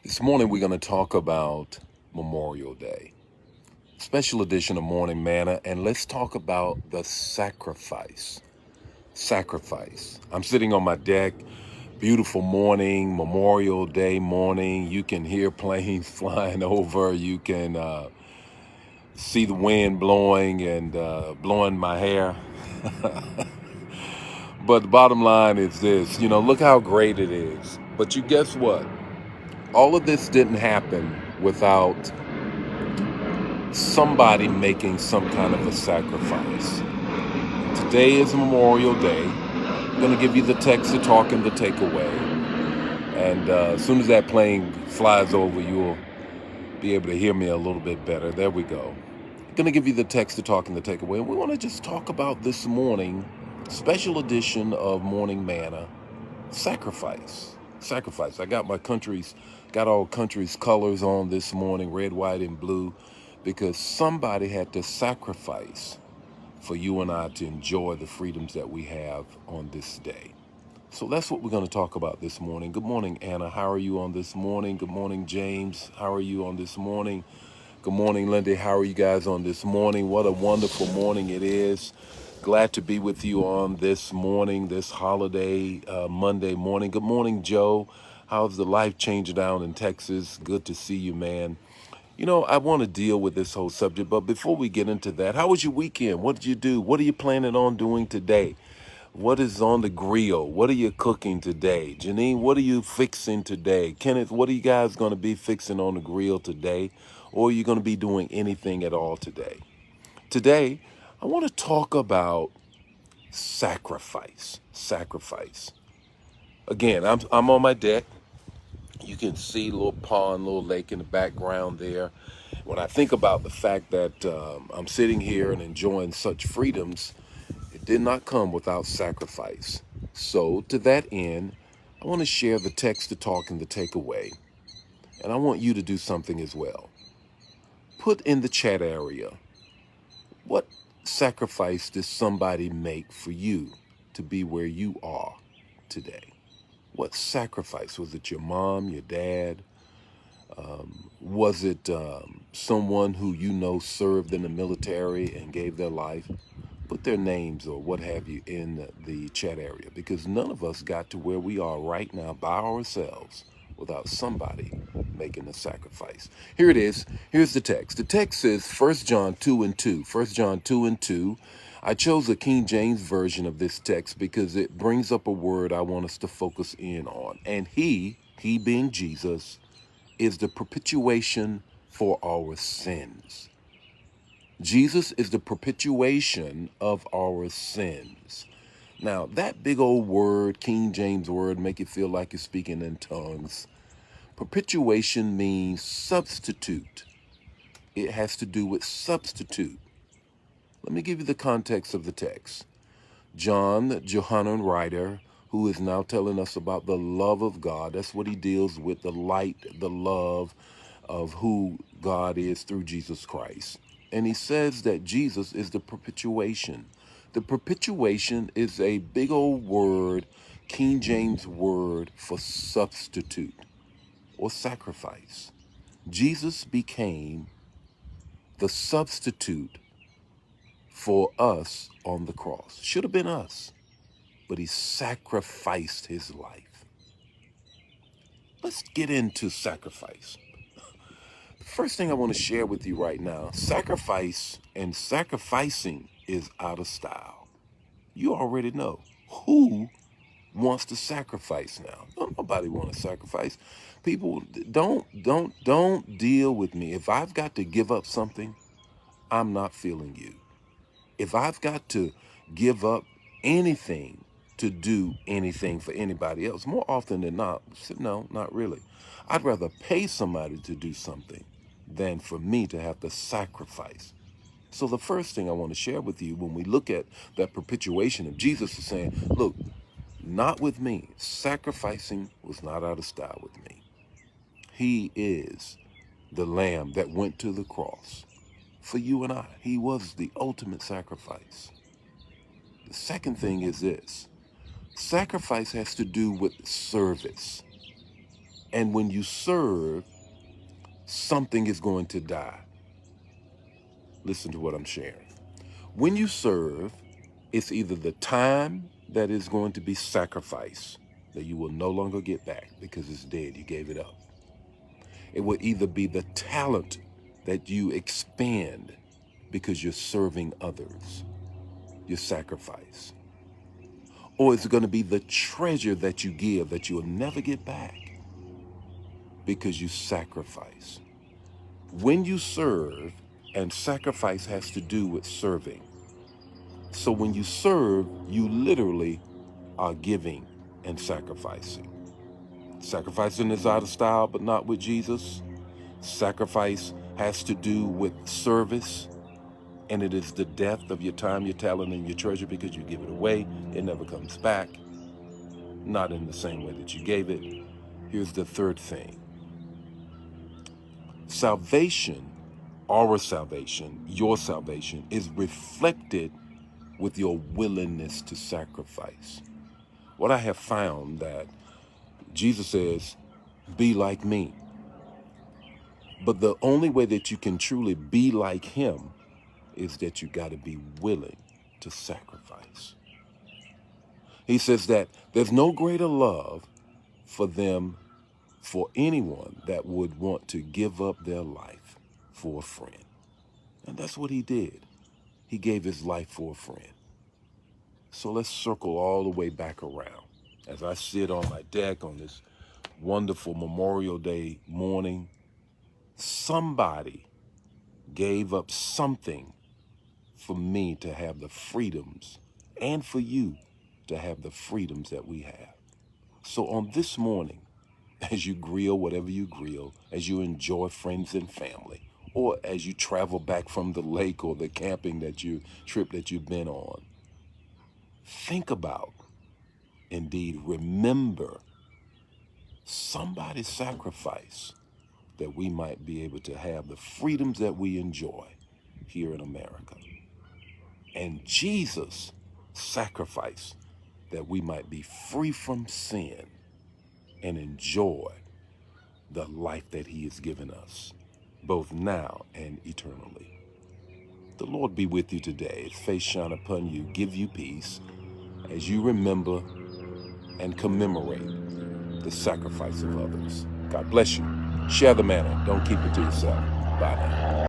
This morning we're going to talk about Memorial Day, special edition of Morning Manna, and let's talk about the sacrifice. Sacrifice. I'm sitting on my deck, beautiful morning, Memorial Day morning. You can hear planes flying over. You can see the wind blowing and blowing my hair. But the bottom line is this, look how great it is. But you guess what? All of this didn't happen without somebody making some kind of a sacrifice. Today is Memorial Day. I'm going to give you the text, the talk, and the takeaway. And as soon as that plane flies over, you'll be able to hear me a little bit better. There we go. I'm going to give you the text, the talk, and the takeaway. And we want to just talk about this morning, special edition of Morning Manna, sacrifice. Sacrifice. I got all country's colors on this morning, red, white, and blue, because somebody had to sacrifice for you and I to enjoy the freedoms that we have on this day. So that's what we're going to talk about this morning. Good morning, Anna. How are you on this morning? Good morning, James. How are you on this morning? Good morning, Lindy. How are you guys on this morning? What a wonderful morning it is. Glad to be with you on this morning, this holiday Monday morning. Good morning, Joe. How's the life change down in Texas? Good to see you, man. I want to deal with this whole subject, but before we get into that, how was your weekend? What did you do? What are you planning on doing today? What is on the grill? What are you cooking today? Janine, what are you fixing today? Kenneth, what are you guys going to be fixing on the grill today? Or are you going to be doing anything at all today? Today, I want to talk about sacrifice. Sacrifice. Again, I'm on my deck. You can see a little pond, little lake in the background there. When I think about the fact that I'm sitting here and enjoying such freedoms, it did not come without sacrifice. So, to that end, I want to share the text, the talk, and the takeaway. And I want you to do something as well. Put in the chat area, what sacrifice did somebody make for you to be where you are today? What sacrifice? Was it your mom, your dad? Was it someone who served in the military and gave their life? Put their names or what have you in the chat area, because none of us got to where we are right now by ourselves without somebody making a sacrifice. Here it is. Here's the text. The text says 1 John 2 and 2. 1 John 2 and 2. I chose the King James version of this text because it brings up a word I want us to focus in on. And he being Jesus, is the propitiation for our sins. Jesus is the propitiation of our sins. Now, that big old word, King James word, make it feel like you're speaking in tongues. Propitiation means substitute. It has to do with substitute. Let me give you the context of the text. John, the Johannine writer, who is now telling us about the love of God. That's what he deals with, the light, the love of who God is through Jesus Christ. And he says that Jesus is the propitiation. The propitiation is a big old word, King James word for substitute or sacrifice. Jesus became the substitute for us on the cross. Should have been us, but he sacrificed his life. Let's get into sacrifice. The first thing I want to share with you right now, sacrifice and sacrificing is out of style. You already know who wants to sacrifice now. Nobody wants to sacrifice. People, don't deal with me. If I've got to give up something, I'm not feeling you. If I've got to give up anything to do anything for anybody else, more often than not, no, not really. I'd rather pay somebody to do something than for me to have to sacrifice. So the first thing I want to share with you when we look at that perpetuation of Jesus is saying, look, not with me. Sacrificing was not out of style with me. He is the lamb that went to the cross for you and I. He was the ultimate sacrifice. The second thing is this. Sacrifice has to do with service. And when you serve, something is going to die. Listen to what I'm sharing. When you serve, it's either the time that is going to be sacrificed, that you will no longer get back because it's dead, you gave it up. It will either be the talent that you expend because you're serving others, your sacrifice. Or it's going to be the treasure that you give that you'll never get back because you sacrifice. When you serve, and sacrifice has to do with serving. So when you serve, you literally are giving and sacrificing. Sacrificing is out of style, but not with Jesus. Sacrifice has to do with service, and it is the death of your time, your talent, and your treasure because you give it away. It never comes back, not in the same way that you gave it. Here's the third thing. Salvation, our salvation, your salvation, is reflected with your willingness to sacrifice. What I have found that Jesus says, be like me. But the only way that you can truly be like him is that you got to be willing to sacrifice. He says that there's no greater love for anyone that would want to give up their life for a friend. And that's what he did. He gave his life for a friend. So let's circle all the way back around. As I sit on my deck on this wonderful Memorial Day morning, somebody gave up something for me to have the freedoms and for you to have the freedoms that we have. So on this morning, as you grill whatever you grill, as you enjoy friends and family, or as you travel back from the lake or the camping trip that you've been on, think about, indeed remember, somebody's sacrifice that we might be able to have the freedoms that we enjoy here in America. And Jesus sacrificed that we might be free from sin and enjoy the life that he has given us, both now and eternally. The Lord be with you today. His face shine upon you, give you peace as you remember and commemorate the sacrifice of others. God bless you. Share the manna. Don't keep it to yourself. Bye now.